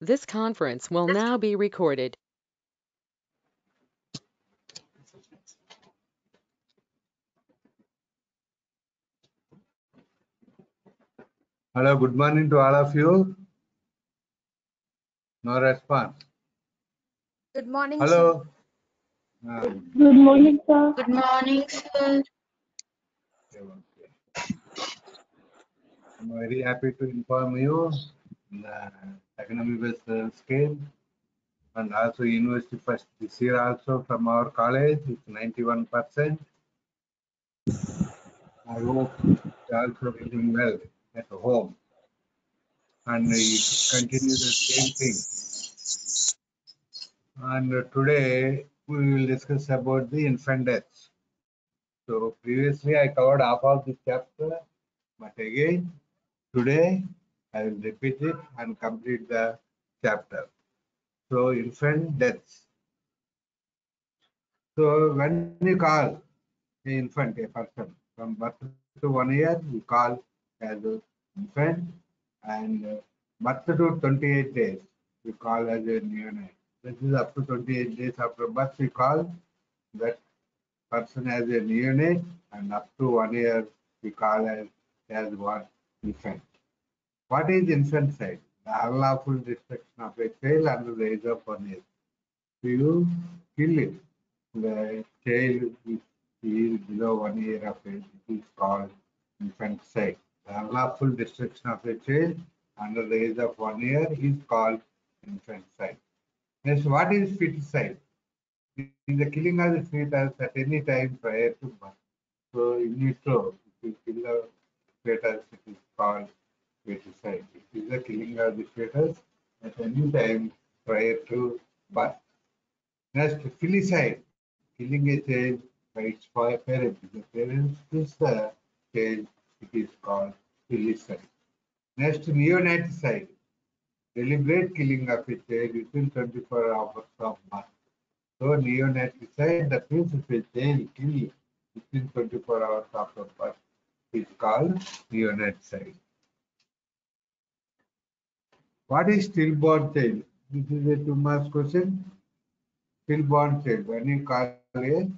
This conference will now be recorded. Hello, good morning to all of you. No response. Good morning, Hello. Good morning, sir. Good morning, sir. I'm very happy to inform you the economy based scale and also university first this year also from our college it's 91%. I hope you're also doing well at home and we continue the same thing. And today we will discuss about the infant deaths. So previously I covered half of this chapter, but again today I will repeat it and complete the chapter. So infant deaths. So when you call an infant a person from birth to 1 year, we call as an infant, and birth to 28 days, we call as a neonate. This is up to 28 days after birth, we call that person as a neonate, and up to 1 year, we call as one infant. What is infanticide? The unlawful destruction of a child under the age of 1 year. So you kill it. The child is below 1 year of age. It is called infanticide. The unlawful destruction of a child under the age of 1 year is called infanticide. Next, what is feticide? It is the killing of the fetus at any time prior to birth. So in vitro, if you kill the fetus, it is called feticide. It is the killing of the fetus at any time prior to birth. Next, filicide, killing a child by its parent. If the parent kills the child, it is called filicide. Next, neonaticide, deliberate killing of a child within 24 hours of birth. So neonaticide, that means if a child killed within 24 hours after birth, is called neonaticide. What is stillborn child? This is a 2 marks question. Stillborn child. When you call a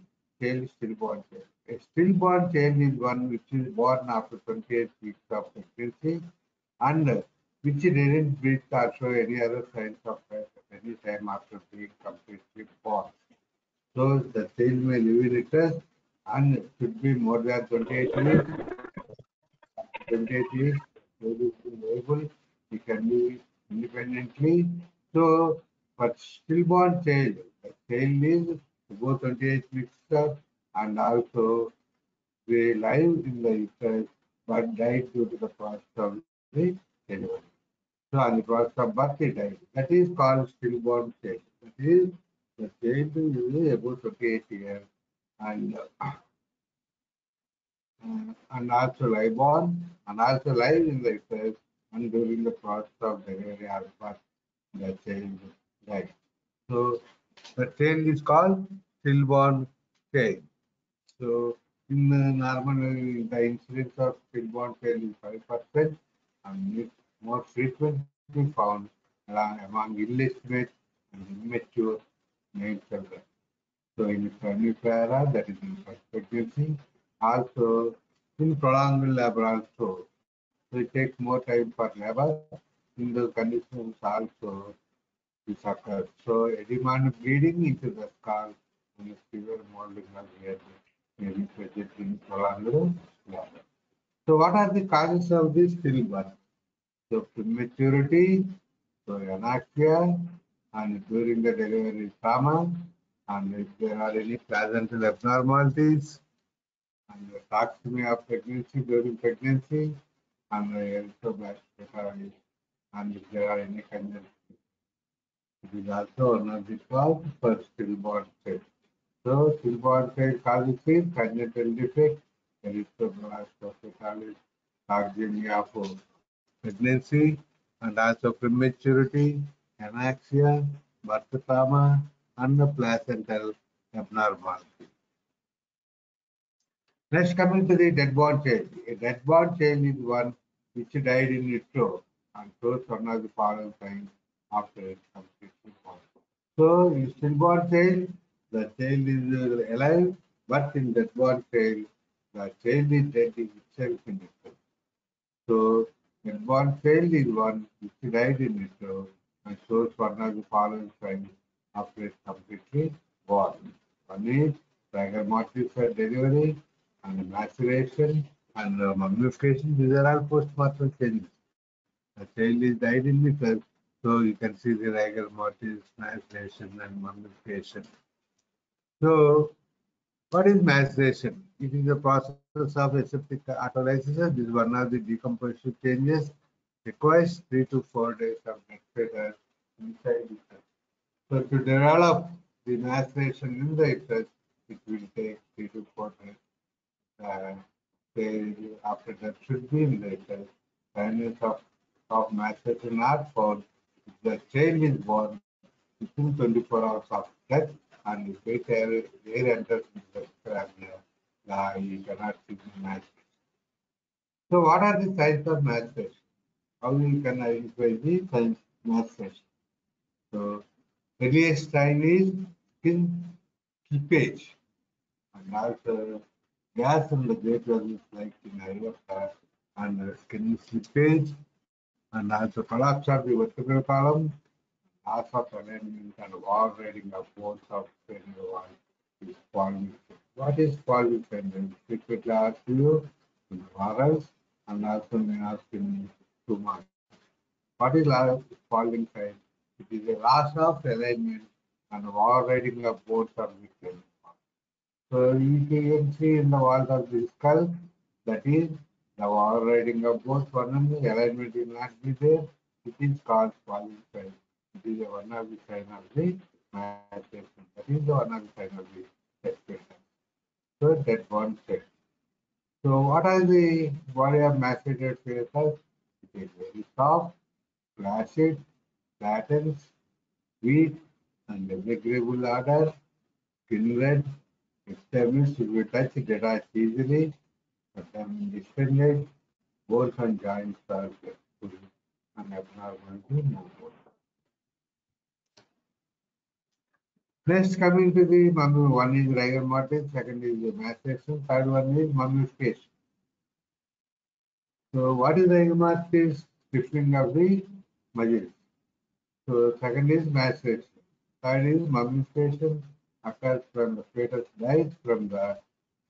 child stillborn child. A stillborn child is one which is born after 28 weeks of pregnancy and which didn't breathe or show any other signs of life at any time after being completely born. So the child may live in return and should be more than 28 weeks. 28 weeks, able, he can live independently. So, but stillborn child, the child is above 28 weeks and also they live in the uterus but died due to the process of the delivery. So, on the process of birth, he died. That is called stillborn child. That is, the child is above 28 years and also live born and also live in the uterus and during the process of delivery or birth, the child died. So the child is called stillborn child. So in normally the incidence of stillborn child is 5% and it's more frequently found among illegitimate and immature male children. So in primipara, that is in first pregnancy, also in prolonged labor also. So it takes more time for labor. In those conditions also this occurs. So edema and bleeding into the skull and severe molding of the head may be present in prolonged labor. So what are the causes of this stillbirth? So prematurity, so anoxia, and during the delivery trauma, and if there are any placental abnormalities, and the toxemia of pregnancy during pregnancy, and erythroblastoma, and if there are any congestion. It is also one of the cause for stillborn child. So stillborn child causes is congenital defect, erythroblastoma, toxemia for pregnancy, and also prematurity, anoxia, birth trauma, and the placental abnormality. Next, coming to the dead-born child. A dead-born child is one which died in utero and shows one of the following signs after it completely born. So in stillborn child, the child is alive, but in deadborn child, the child is dead in itself in itself. So deadborn child is one which died in utero and shows one of the following signs after it completely born. One is rigor mortis at delivery and maceration and mummification. These are all postmortem changes. The child is died in utero, so you can see the rigor mortis, maceration, and mummification. So, what is maceration? It is a process of aseptic autolysis. This is one of the decomposition changes. Requires 3 to 4 days of nextator inside the cell. So, to develop the maceration in the cell, it will take 3 to 4 days. After that should be in the cell. Signs of maceration are found if the child is born within 24 hours of death and if air enters into the cranium, you cannot see the maceration. So what are the signs of maceration? How you can identify the signs of maceration? So earliest sign is skin slippage and also gas in the great vessels like in aorta and skin slippage and also collapse of the vertebral column, loss of alignment and overriding of bones of cranial wall is Paul's. What is Paul's syndrome? Frequently asked you in orals and also may ask in 2 months. What is Paul's sign? It is a loss of alignment and overriding of bones of the cranial wall. So you can see in the walls of the skull, that is the overriding of both one and the alignment will not be there. It is called falling sign. It is one of the sign of the maceration. That is the one of the sign of the excretion. So that one set. So what are the body of macerated fetus? It is very soft, flaccid, flattens, weak, and irregular order, skin red, established if you touch it detach easily, but then distended, bones and joints are flexible and abnormality movable. Next, coming to the mummy, one is rigor mortis, second is the maceration, third one is mummification. So, what is rigor mortis? Stiffening of the muscles. So, second is maceration. Third is mummification, occurs when the fetus dies from the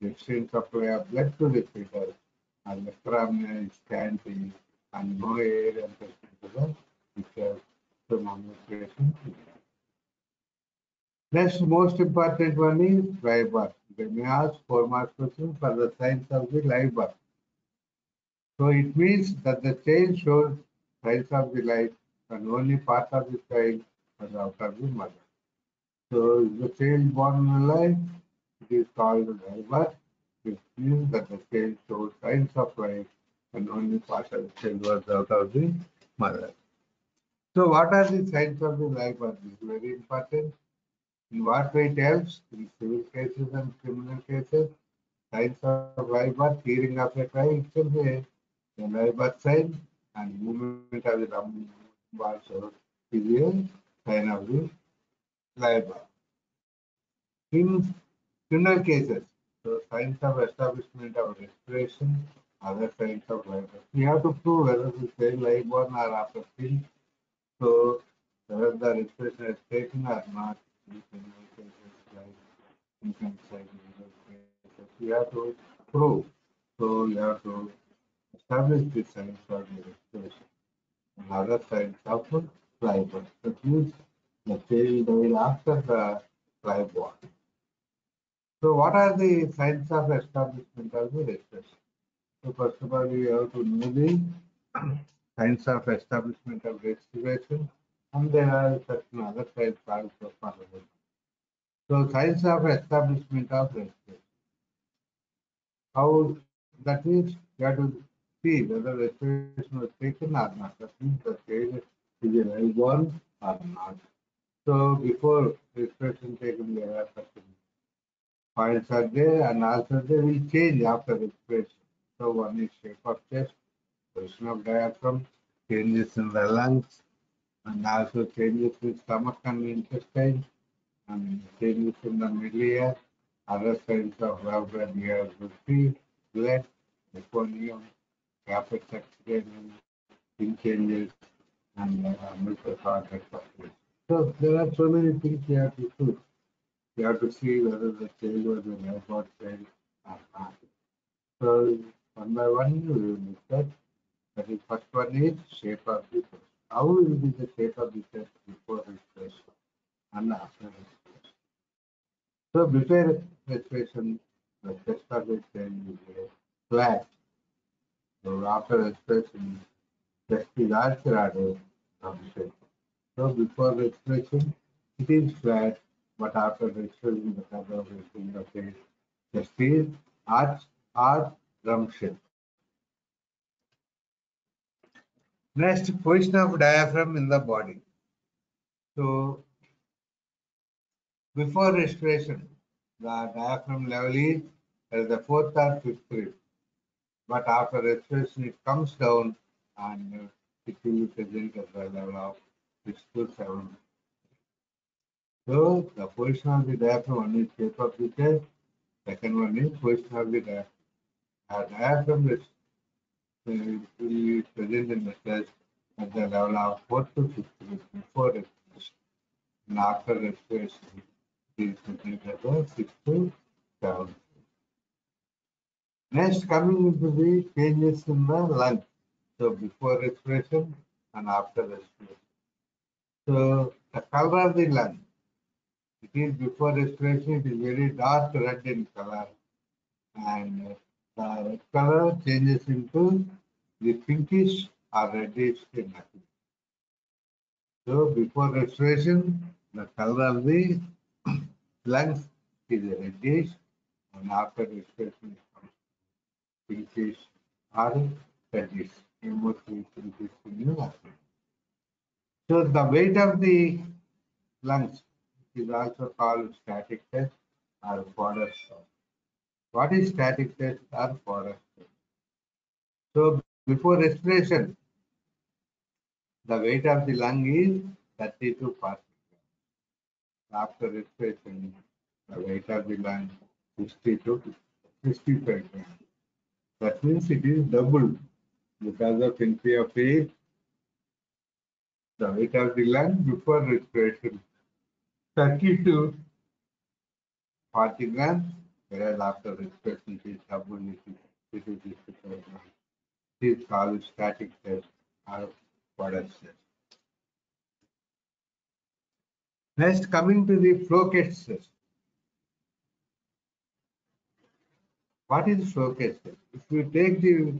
extreme supply of blood to the fetus, and the foramen is scanty, and no air enters into the fetus. So, mummification. Next, most important one is live birth. They may ask 4 mark question for the signs of the live birth. So it means that the child shows signs of the life and only part of the child was out of the mother. So if the child born alive, it is called live birth. It means that the child shows signs of life and only part of the child was out of the mother. So what are the signs of the live birth? This is very important. In what way it helps? In civil cases and criminal cases, signs of live birth, hearing of a cry itself a live birth sign, and movement of the lumbar also is a sign of the live birth. In criminal cases, so signs of establishment of respiration, other signs of live birth. We have to prove whether the child live born or after still. So whether the respiration is taken or not. In criminal cases like infanticide, you have to prove. So you have to establish the signs of the respiration and other signs of live birth. That means the child died after the live born. So what are the signs of establishment of the respiration? So first of all, you have to know the signs of establishment of respiration, and there are certain other signs also possible. So signs of establishment of respiration. How that means you have to see whether respiration was taken or not. That means the child is a live born or not. So before respiration taken, there are certain points are there, and also they will change after respiration. So one is shape of chest, position of diaphragm, changes in the lungs, and also changes in stomach and intestine, and changes in the middle ear, other signs of love and ear will be blood, meconium, rapid excretion, skin changes, and multiple heart attack. So there are so many things you have to do. You have to see whether the child was an airport child or not. So one by one we will look at. That is, first one is shape of the chest. How will be the shape of the chest before respiration and after respiration? So before respiration, the chest of the child is flat. So after respiration, chest is also rather shape. So before respiration, it is flat, but after respiration, the cover in the face, chest is arch or drum shape. Next, position of diaphragm in the body. So before respiration, the diaphragm level is at the fourth or fifth rib, but after respiration, it comes down and it will be present at the level of 6 to 7. So the position of the diaphragm, one is shape of the chest, second one is position of the diaphragm. Diaphragm is will be present in the chest at the level of 4 to 6 rib before respiration, and after respiration, it is present at the 6 to 7. Next, coming into the changes in the lung. So before respiration and after respiration. So the color of the lung, it is before respiration, it is very dark red in color, and the red color changes into the pinkish or reddish in appearance. So before respiration, the color of the lungs is reddish, and after respiration, it comes pinkish or reddish, mostly pinkish in appearance. So the weight of the lungs is also called static test or fodder test. What is static test or fodder test? So before respiration, the weight of the lung is 30 to 40 grams. After respiration, the weight of the lung 60 to 65 grams. That means it is doubled because of entry of air. The weight of the lung before respiration 30 to 40 grams, whereas after respiration it is doubled, it is 65 grams. It is called static test or fodder test. Next, coming to the flow test. What is flow test? If you take the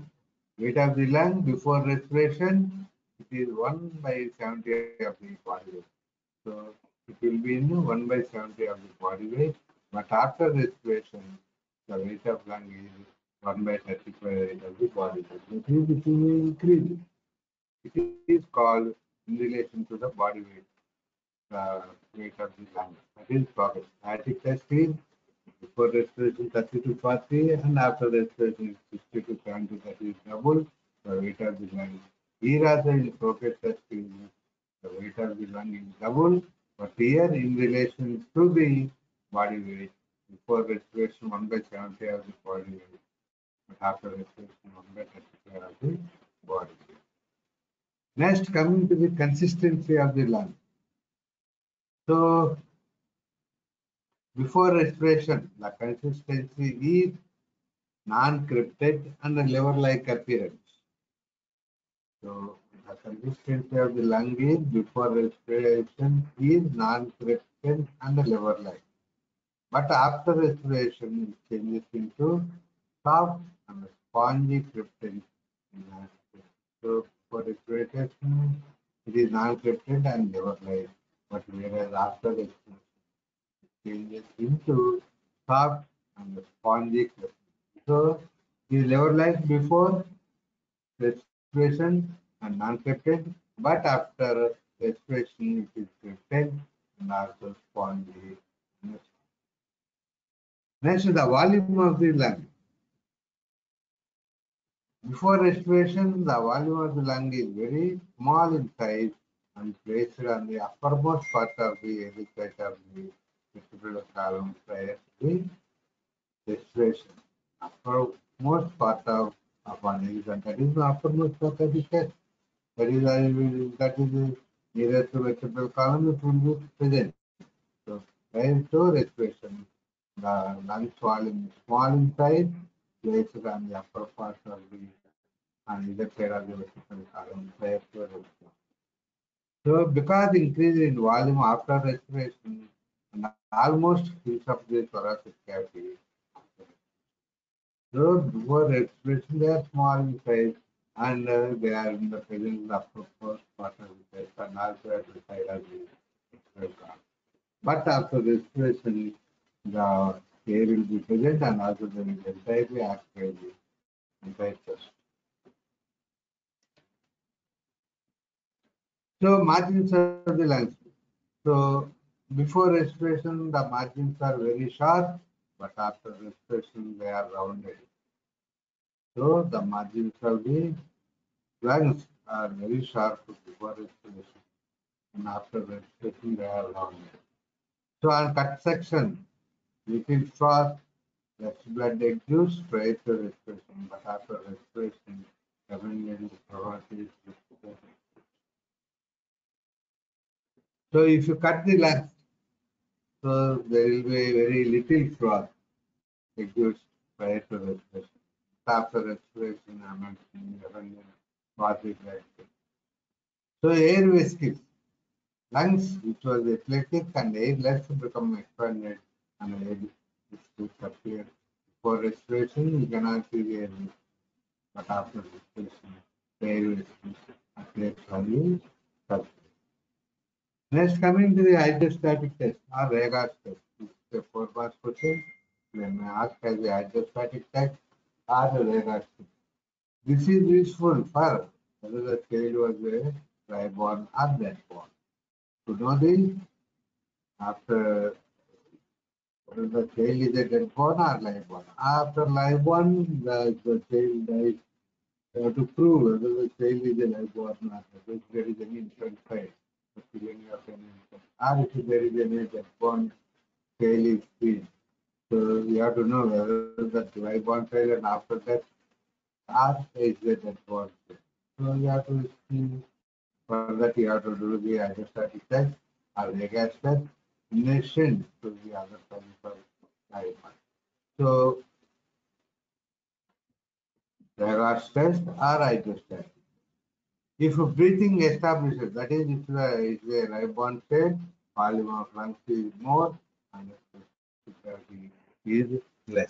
weight of the lung before respiration, it is 1 by 70 of the body weight. So it will be in 1 by 70 of the body weight, but after respiration, the weight of lung is 1 by 35 of the body weight. That is, it will increase. It is called in relation to the body weight, the weight of the lung. That is progress. Static test is before respiration 30 to 40, and after respiration 60 to 70, that is double the weight of the lung. Here also in progress test is the weight of the lung is double, but here in relation to the body weight, before respiration 1 by 70 of the body weight, but after respiration 1 by 35 of the body weight. Next, coming to the consistency of the lung. So before respiration, the consistency is non-cryptid and liver-like appearance. So the consistency of the lung is before respiration is non-cryptid and liver-like. But after respiration, it changes into soft and spongy cryptid. So for respiration, it is non-cryptid and liver-like. But whereas after respiration, changes into soft and spongy crystal. So is liver-like before respiration and non-cryptid, but after respiration it is cryptid and also spongy. Next, the volume of the lung. Before respiration, the volume of the lung is very small in size, and placed on the uppermost part of the ellipsoid of the vestibular column prior to the respiration. Uppermost part of an exam, that is the uppermost part of the chest. That is nearer to vertebral column, it will be present. So prior to respiration, the lungs volume is small inside, placed on the upper part of the on either side of the vertebral column prior to respiration. So because increase in volume after respiration and almost fills up the thoracic cavity. So before respiration they are small in size and they are in the presence of the upper part of the chest and also at the side of the vertebral column. But after respiration, the air will be present and also they will entirely occupy the entire chest. So margins of the lungs. So before respiration, the margins are very sharp, but after respiration, they are rounded. So the margins of the lungs are very sharp before respiration, and after respiration, they are rounded. So on cut section, little froth, less blood exudes prior to respiration, but after respiration, definitely froth is respiration. So if you cut the lungs, so there will be very little froth exudes prior to respiration. After respiration, I mentioned froth is like. So air vesicles, lungs which was athletic and airless become expanded and air vesicles appear. For respiration, you cannot see the air vesicles, but after respiration, the air vesicles appear on the surface. Next, coming to the hydrostatic test or Ragas test. This is a 4 mark question. When asked as the hydrostatic test or the Ragas test. This is useful for whether the child was a dry born or dead born. To know this, after whether the child is a dead born or live born. After live born, the child dies. You have to prove whether the child is a live born or not. If there is any infant child, or if there is any dead born child is seen. So you have to know whether the live born child and after that or is a dead born child. So you have to see. For that, you have to do the hydrostatic test or the gas test in addition to the other physical life. So, the gas test or hydrostatic. If breathing establishes, that is, if the live born state, volume of lungs is more and the gravity is less.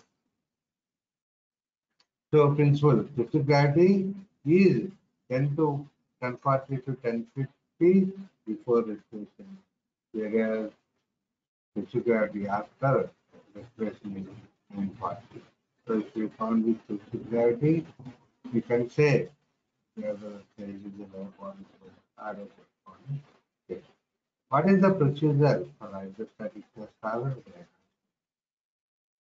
So, principle, specific gravity is 10 to 1040 to 1050 before respiration, whereas specific gravity after respiration is 940. So, if we found this specific gravity, we can say whether there is a low point or a point. Okay. What is the procedure for hydrostatic test?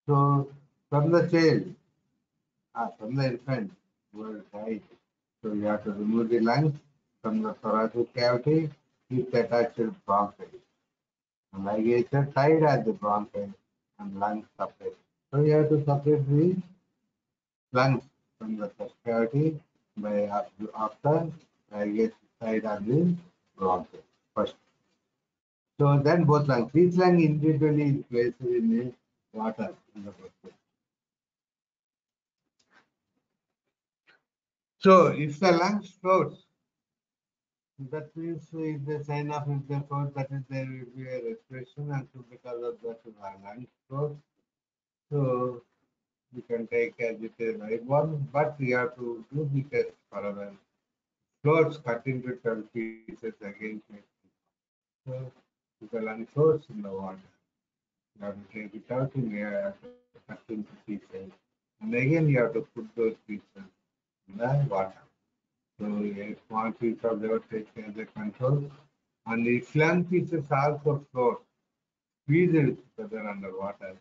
So, from the child, from the infant who has died, so you have to remove the lungs from the thoracic cavity, keep the attached bronchi. Ligature tied at the bronchi and lungs separate. So you have to separate the lungs from the chest cavity by after ligation tied at the bronchi first. So then both lungs. Each lung individually is placed in the water in the process. So if the lungs floats, that means if the sign of if they float, that is there will be a respiration, and so because of that the lungs float. So we can take as it is live one, but we have to do the test further. Floats cut into 12 pieces again. So if the lung floats in the water, you have to take it out and you have to cut into pieces. And again you have to put those pieces in the water. So a small piece of liver taken as a control. And if lung pieces also float, squeeze it together underwater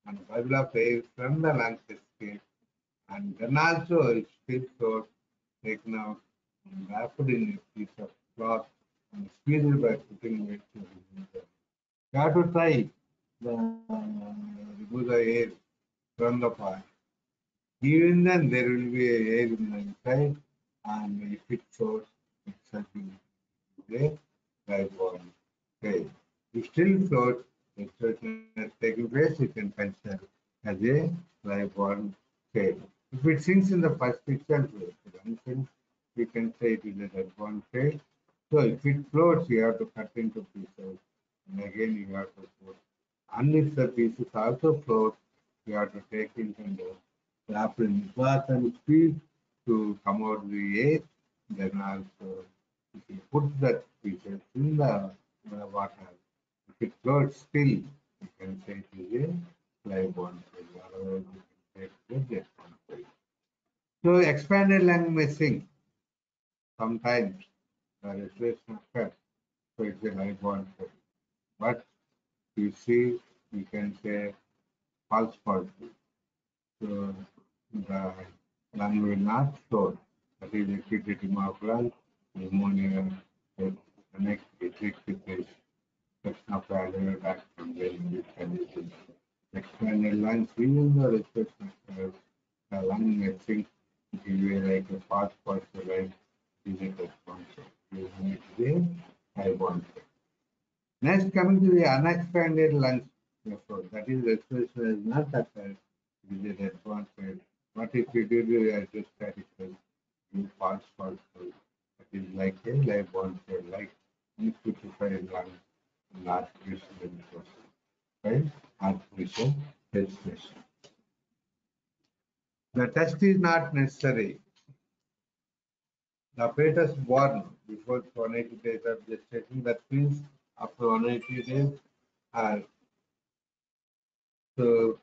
and bubble of air from the lungs escape. And then also if still floats, taken out and wrapped in a piece of cloth and squeeze it by putting weight to remove the. You have to try the remove the air from the part. Even then, there will be air in the inside, and if it floats, it's something a live bond. Okay. If still floats, extraction has taken place, it can consider as a live bond state. If it sinks in the first itself, we can say it is a dead bond state. So if it floats, you have to cut into pieces, and again you have to put. And if the pieces also float, you have to take it and wrap in cloth and squeeze to come out the air. Then also, if you put that pieces in the water, if it floats still, you can say it is a live bond cell. Otherwise, you can say it is a dead bond cell. So expanded lung may sink sometimes. The respiration occurs, so it's a live bond cell. But you see, we can say false positive. So the lung will not float. That is acute edema of lung, pneumonia, the next atrial fibrillation, section of the alveolar duct from this condition. Expanded lungs, even the respiration occurs, the lung may sink. It will be like a false positive line, is a response. You need to be high bond. Next, coming to the unexpanded lungs, therefore, that is respiration is not occurred, it is a response rate. What if you do the hydrostatic cell, you false positive, that is like a live bond cell, like liquefied lung, and artificial respiration, right? Artificial respiration. The test is not necessary. The fetus born before 180 days of gestation, that means after 180 days, and so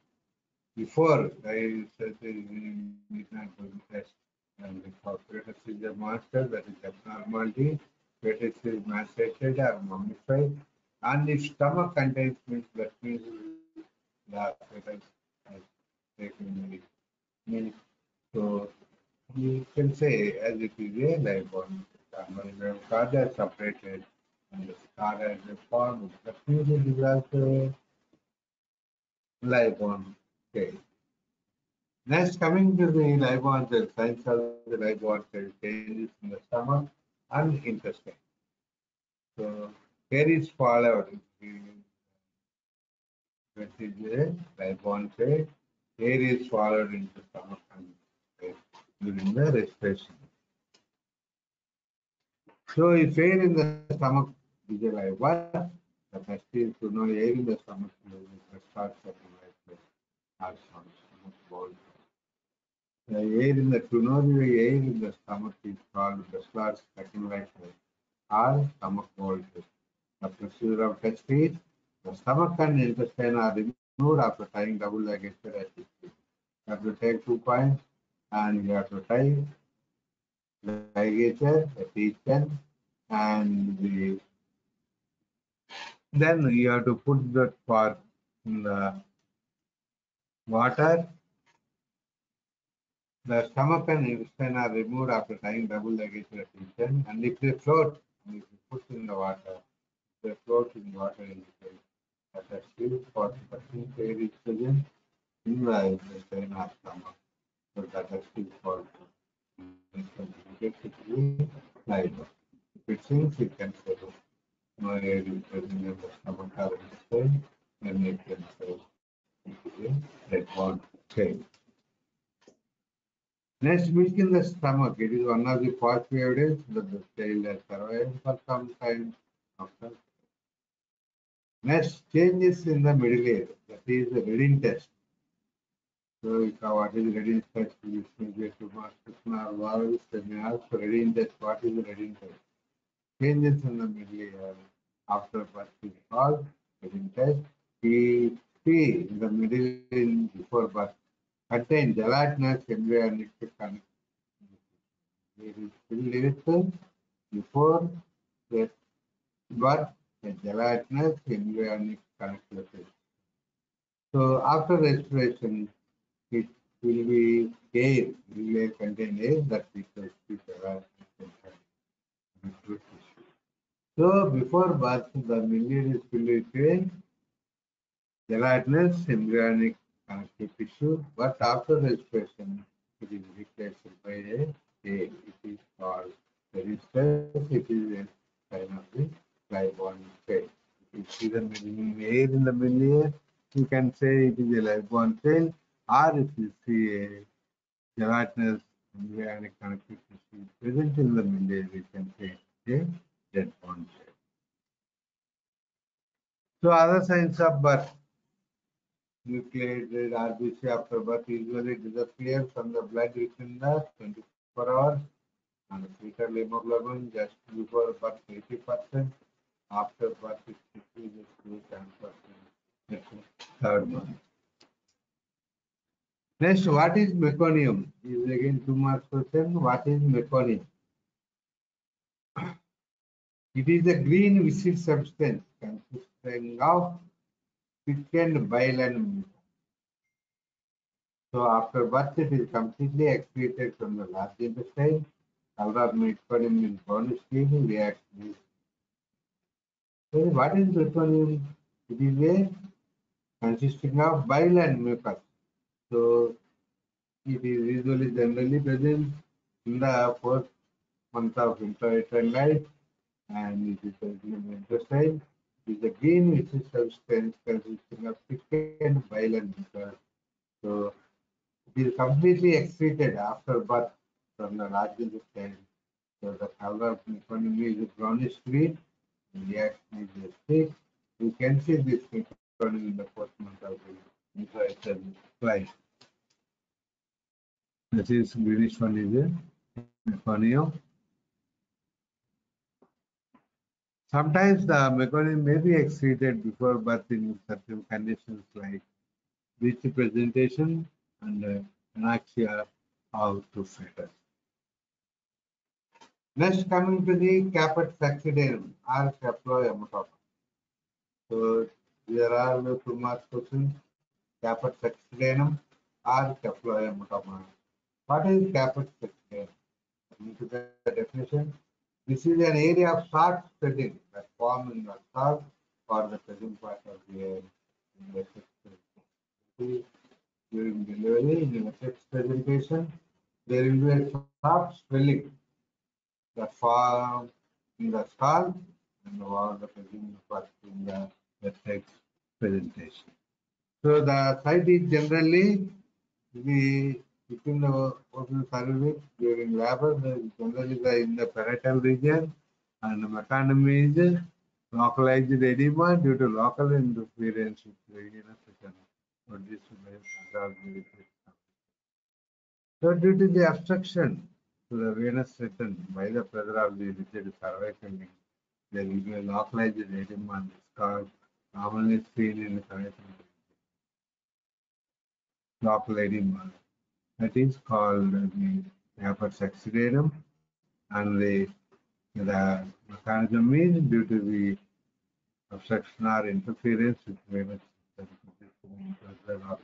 before I said need not do the test, and before fetus is a monster, that is abnormality, fetus is macerated or mummified, and if stomach contains milk, that means the fetus has taken milk. So you can say as it is a live bond. When the card is separated and the scar has a form, that means it is also live bond. Okay. Next, coming to the live bond cell, signs of the live bond cell changes in the stomach and intestine. So here is followed. That is a live bond cell. Here is followed into stomach and during the respiration. So if air in the stomach is a live one, the test is to know air in the stomach is starts something like this. Stomach ball. The air in the to know the air in the stomach is called the starts second like or stomach ball. The procedure of test is the stomach and intestine are removed after tying double ligature at this point. You have to take 2 points and you have to tie ligature at each end, and then you have to put the part in the water. The stomach and intestine are removed after tying double ligature at each end, and if they float, and if you put in the water, they float in water in the case. That is still 40% air is present in the intestine or stomach. So that is still 40%. Live. If it sinks, it can settle. No air is present in the stomach or intestine, then it can settle. That one change. Next, milk in the stomach. It is one of the first evidence that the child has survived for some time after. Next, changes in the middle ear. That is the reading test. So, what is the reading test? This may be to master or vowels. They may ask for reading test. What is the reading test? Changes in the middle ear after birth is called reading test. P in the middle in before birth contain gelatinous embryonic connect. It is filled before the birth a gelatinous embryonic connective. So after respiration, it will be air, will contain air that we can speak about. So before birth, the miliary is filled with a gelatinous embryonic connective tissue, but after respiration, it is replaced by a tail. It is called peristance. It is a sign of the live-born tail. If you see the air in the middle air, you can say it is a live-born tail, or if you see a gelatinous embryonic connective tissue present in the middle air, you can say a dead-born tail. So other signs of birth. Nucleated RBC after birth usually disappear from the blood within the 24 hours, and fetal hemoglobin just before birth 80%, after birth it decreases to 10%. That's the third one. Next, what is meconium? Is again 2 marks question. What is meconium? It is a green viscid substance consisting of thickened bile and mucus. So after birth, it is completely excreted from the large intestine. Color of meconium is brownish green, reacts with. So what is meconium? It is a consisting of bile and mucus. So it is usually generally present in the fourth month of intrauterine life, and it is present in the intestine. It is a green viscid substance consisting of thickened bile and mucus. So it is completely excreted after birth from the large intestine. So the color of meconium is brownish green. The reaction is thick. You can see this meconium in the fourth month of the intrauterine life. This is greenish one is a meconium. Sometimes the meconium may be excreted before birth in certain conditions like breech presentation and anoxia of two fetus. Next, coming to the caput succedaneum or cephalohematoma. So there are the 2 mark questions: caput succedaneum or cephalohematoma. What is caput succedaneum? Coming to the definition, this is an area of short spreading that form in the skull or the present part of the air in the sex during delivery. In the sex presentation, there will be a sharp swelling that form in the skull and or the present part in the sex presentation. So the site is generally within the open cervix during labor, generally in the parietal region, and the mechanism is localized edema due to local interference with the venous system produced by the. So due to the obstruction to the venous system by the pressure of the rigid cervical link, there will be a localized edema on the skull, commonly seen in the parietal local edema. That is called the caput succedaneum, and the mechanism is due to the obstruction or interference with venous system of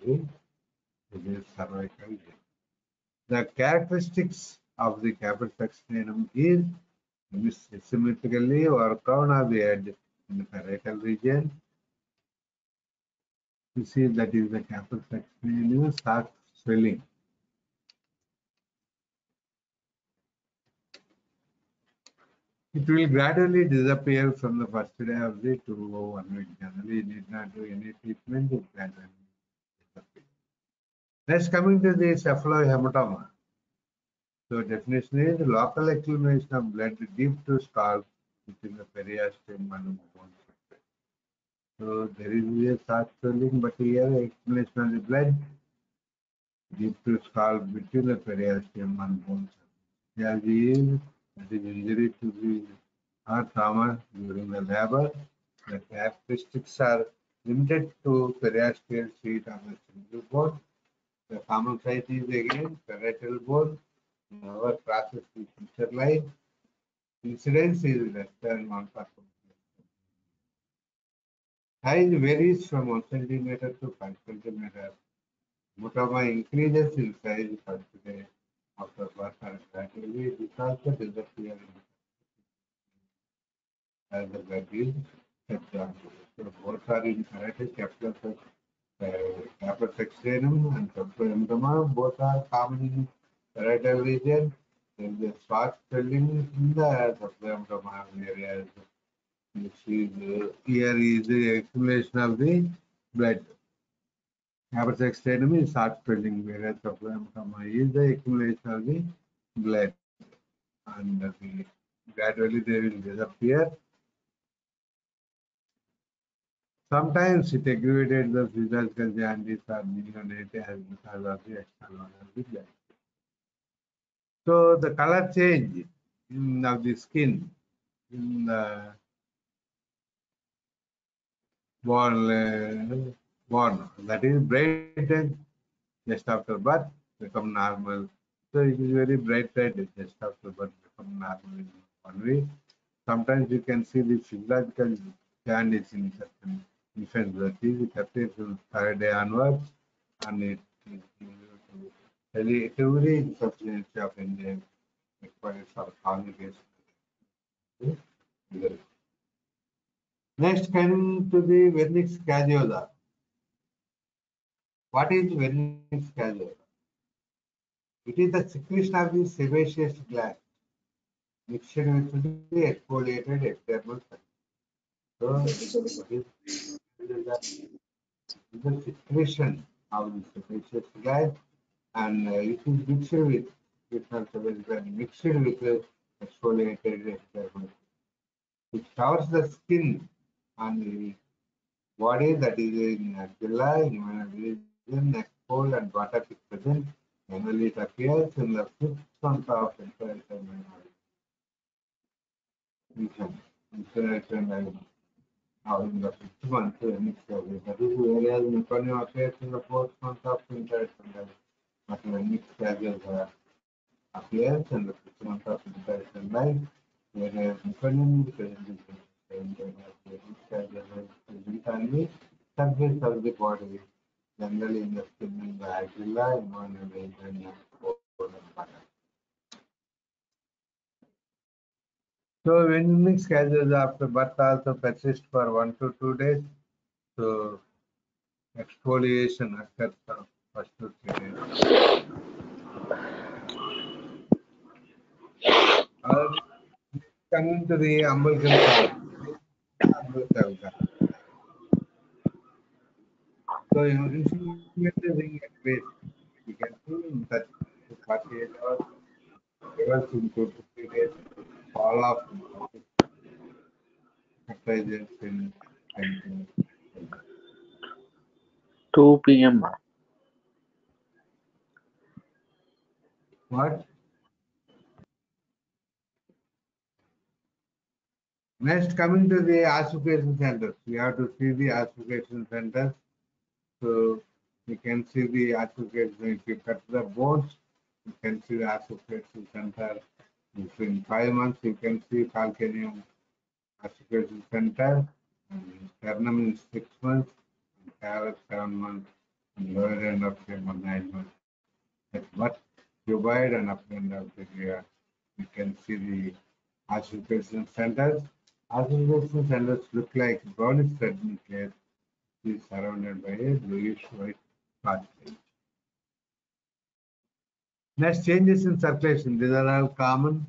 the cervical vein. The characteristics of the caput succedaneum is symmetrically work out of the head in the parietal region. You see that is the caput succedaneum starts swelling. It will gradually disappear from the first day of the 201 week. Generally, need not do any treatment, it gradually disappears. Next, coming to the cephalohematoma. So, definition is local accumulation of blood deep to scalp within the periosteum and bone structure. So, there is a short swelling, but here accumulation of the blood deep to scalp between the periosteum and bone structure. As is, that is injury to the or trauma during the labor. The characteristics are limited to periosteal sheet on the single bone. The common site is again parietal bone, never crosses the suture line. Incidence is less than 1%. Size varies from 1 centimeter to 5 centimeters. Hematoma increases in size first day after birth and gradually this also disappears. as the blood is example. So both are in karate chapters of Capus externum and subclavian, both are common in parietal region. There is a spark swelling in the subclavian area, which is here is the accumulation of the blood. Capus externum is short swelling, whereas subclavian is the accumulation of the blood, and gradually they will disappear. Sometimes it aggravated the physical jaundice or neonatal as because of the external of the blood. So the color change of the skin in the born, that is bright just after birth become normal. So it is very bright red just after birth become normal in 1 week. Sometimes you can see the physiological jaundice in certain infants, that is it appears from third day onwards, and it is relatively insufficiency of enzyme required for conjugation. Next, coming to the vernix caseosa. What is vernix caseosa? It is the secretion of the sebaceous gland mixed with the exfoliated external surface. So, what is the secretion of the sebaceous gland, and it is mixed with sebaceous gland mixed with exfoliated external. It covers the skin on the body, that is in axilla, human region, neck fold, and water is present. Generally, it appears in the 5th month of incarnation. Incarnation now in the 5th month, next survey. That is whereas meconium appears in the 4th month of incarnation. But when mixed cases appears in the 5th month of incarnation life, whereas meconium is present in the surface of the body, generally in the skin, in the axilla, in one region, so when mixed cases after birth also persist for 1 to 2 days, so exfoliation occurs for first to 3 days. Coming to the umbilical cord. So inflammatory ring at base, we can see in 30 to 48 hours, reverse in 2 to 3 days, fall off exercises in 10 to 2 p.m. what? Next, coming to the ossification centers, we have to see the ossification centers. So you can see the ossification. If you cut the bones, you can see the ossification center. If in 5 months, you can see calcaneum ossification center. And sternum in 6 months, and carrot 7 months, and lower end of the 9 months. But cuboid and upper end of the year, you can see the ossification centers. Ossification centers look like brownish red nucleus is surrounded by a bluish white pathway. Next, changes in circulation. These are all common.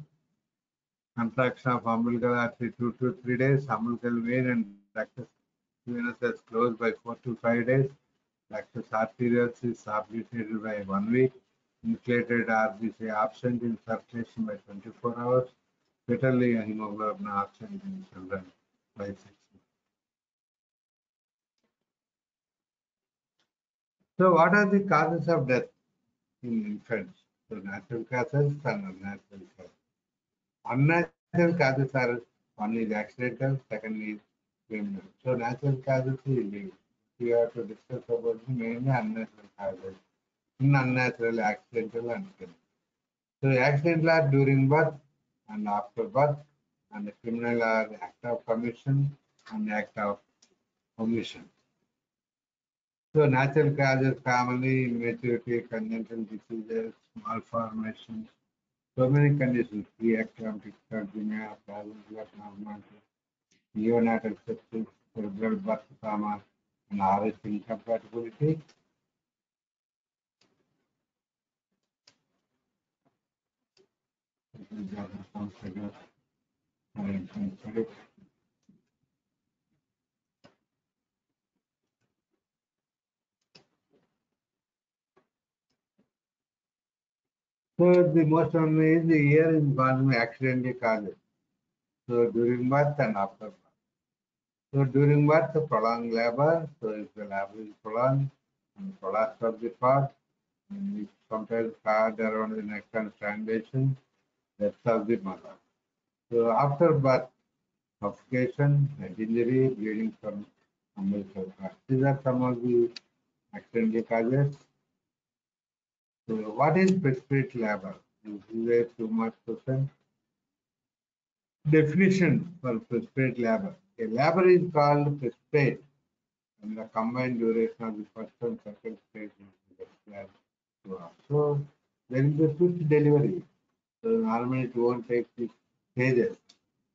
Contraction of umbilical artery 2 to 3 days. Umbilical vein and rectus venous is closed by 4 to 5 days. Rectus arteriosus is obliterated by 1 week. Inflated RBC absent in circulation by 24 hours. Fetally hemoglobin absent in children by 6 months. So, what are the causes of death in infants? So, natural causes and unnatural causes. Unnatural causes are, one is accidental, second is criminal. So, natural causes we have to discuss about mainly unnatural causes. In unnatural, accidental, and criminal. So, accidental are during birth and after birth, and the criminal are the act of commission and the act of omission. So, natural causes commonly immaturity, congenital diseases, malformations, so many conditions, pre-eclamptic sarcopenia, plasma abnormality. neonatal sepsis, cerebral birth trauma, and RS incompatibility. So the most one is the ear is caused accidentally caused. So during birth and after birth. So during birth, prolonged labor. So if the labor is prolonged, and collapse of the part, and it sometimes hard around the neck and strangulation, death of the mother. So after birth, suffocation, head injury, bleeding from umbilical cord. These are some of the accidental causes. So what is precipitate labor? This is a too much question. Definition for precipitate labor. A labor is called precipitate and the combined duration of the first and second stage is described to us. So there is a swift delivery. So normally it won't take 6 stages.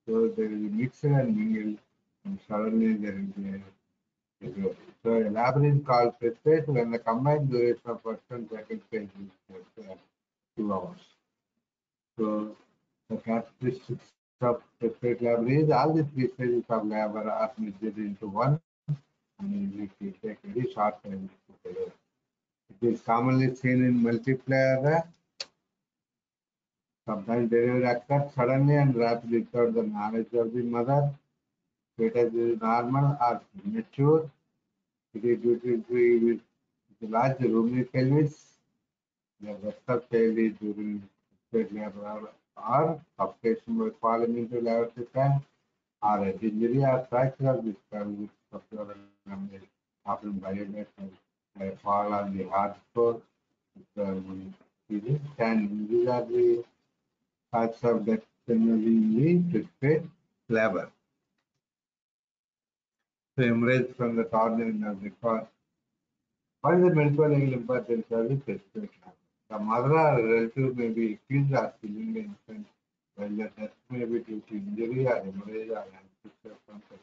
So there is a mixture and mingle, and suddenly there will be a growth. So a labor is called precipitate when the combined duration of first and second stage is 2 hours. So the characteristics of precipitate labor is all the 3 stages of labor are mixed into one, and it will take very short time to deliver. It is commonly seen in multiplier. Sometimes delivery occurs suddenly and rapidly without the knowledge of the mother. Fetus is normal or immature. It is due to the large roomy pelvis. The rest of child is during labor or suffocation by falling into labor tank or a injury or fracture of the skull with subpleural hemorrhage, often biodeath by fall on the hard floor. And these are the causes of death generally precipitate labor. So hemorrhage from the coronary nerve because what is the medical legal importance of the precipitate labor? The mother or relative may be accused of killing the infant, while the death may be due to injury or hemorrhage or anesthesia from the.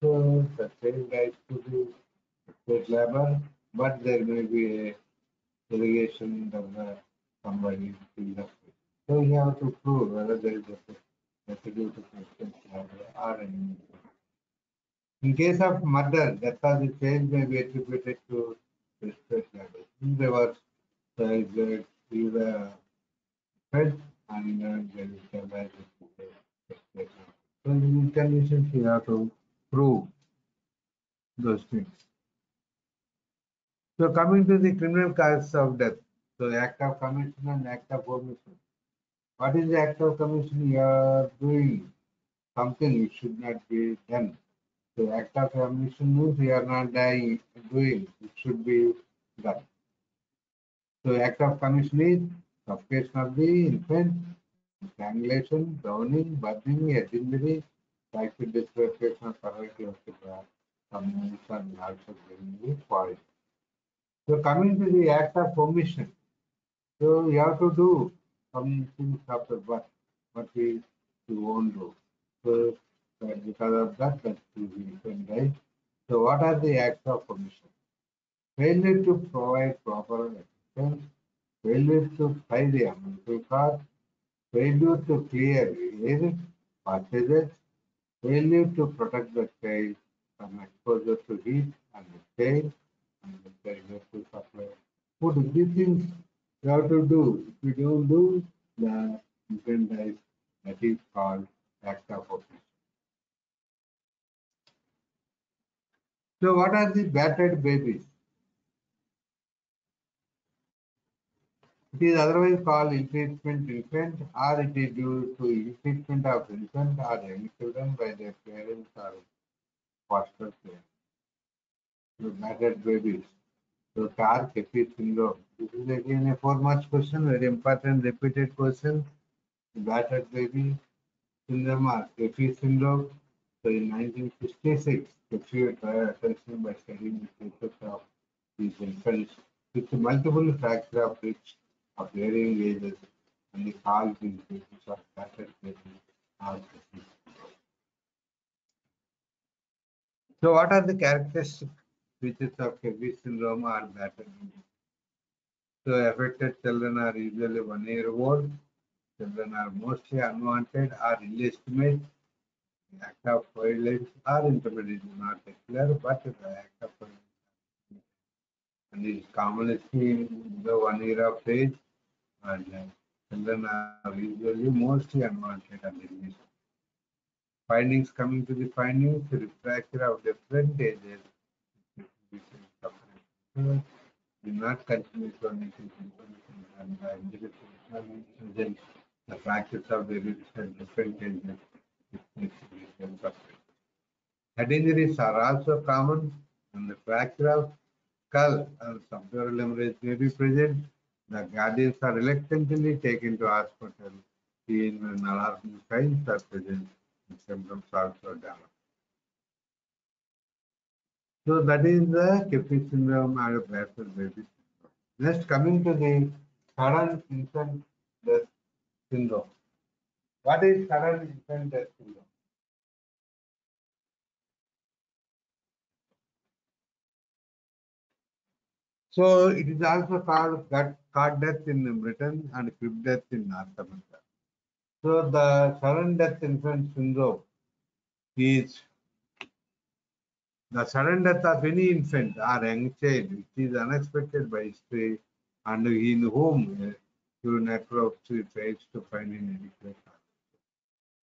So the child dies to the precipitate labor, but there may be a allegation that somebody killed us. So you have to prove whether there is a residue to precipitate labor or any. In case of murder, death of the child may be attributed to precipitate labor. In reverse, there is a fed and there is a bad precipitate labor. So in conditions, you have to prove those things. So coming to the criminal causes of death. So act of commission and act of omission. What is the act of commission? You are doing something which should not be done. So act of commission means you are not doing, it should be done. So act of commission is suffocation of the infant, strangulation, drowning, burning, head injury, typhoid dislocation of cervical vertebra, some and also during the fall. So coming to the act of omission. So you have to do some things after what you won't do. So because of that you can die. So what are the acts of omission? Failure to provide proper assistance, failure to tie the umbilical cord, failure to clear air passages, failure to protect the child from exposure to heat and the child, and the failure to supply food. These things you have to do. If you don't do, the infant dies. That is called act of omission. So what are the battered babies? It is otherwise called ill-treatment infant, or it is due to ill-treatment of infant or young children by their parents or foster parents. So battered babies. So Tar-Kefi syndrome. This is again a 4 marks question, very important repeated question. Battered baby syndrome or Kefi syndrome. So in 1966, Kefi drew attention by studying the cases of these infants with multiple fracture of ribs of varying ages and the cause these cases of battered baby or Kefi syndrome. So what are the characteristic features of Kebbi syndrome or Batten? So affected children are usually 1 year old. Children are mostly unwanted or illegitimate. The act of violence or intermediate is not declared, but the act of violence and is commonly seen in the 1 year of age, and children are usually mostly unwanted and illegitimate. Findings coming to the findings, refractor of different ages. Do not continue to information and the practice of the different ages. Head injuries are also common, and the fracture of skull and subdural hemorrhage may be present. The guardians are reluctantly taken to hospital seen when alarming signs are present and symptoms also develop. So that is the Kepi syndrome and Basel baby syndrome. Next, coming to the sudden infant death syndrome. What is sudden infant death syndrome? So it is also called card death in Britain and crib death in North America. So the sudden death infant syndrome is the sudden death of any infant or young child which is unexpected by history and in whom through necropsy fails to find inadequate.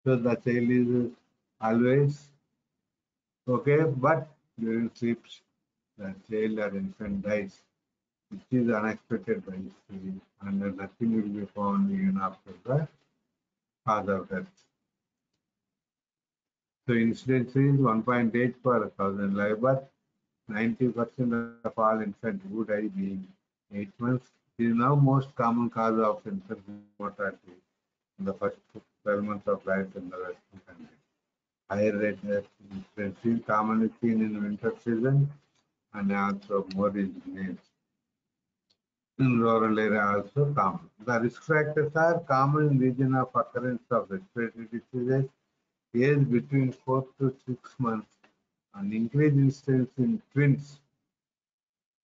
So the child is always okay, but during sleeps the child or infant dies, which is unexpected by history, and nothing will be found even after the cause of death. So incidence is 1.8 per 1,000 live birth. 90% of all infants who die being 8 months. It is now most common cause of infant mortality in the first 12 months of life in the Western country. Higher rate death is commonly seen in winter season and also more in males. In rural area also common. The risk factors are common in region of occurrence of respiratory diseases, age between 4 to 6 months, and increased incidence in twins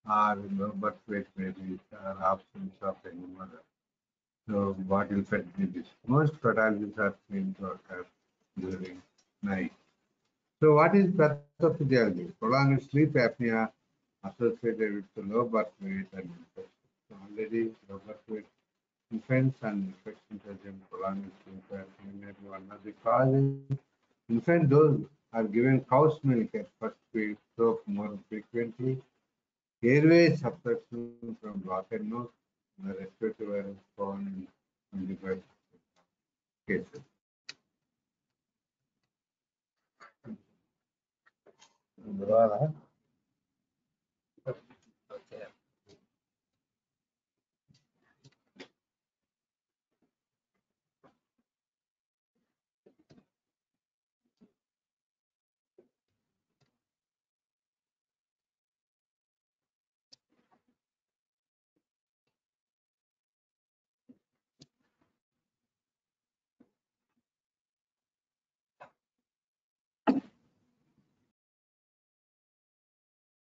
or birth weight babies or absence of any mother. So what will affect babies? Most fatalities are seen to occur during night. So what is pathophysiology? Prolonged sleep apnea associated with low birth weight and infection. So already low birth weight infants and infection present prolonged sleep apnea may be one of the causes. Infant those are given cow's milk at first feed soap more frequently. Airway suppression from blocked nose and the respiratory virus found in 25 cases.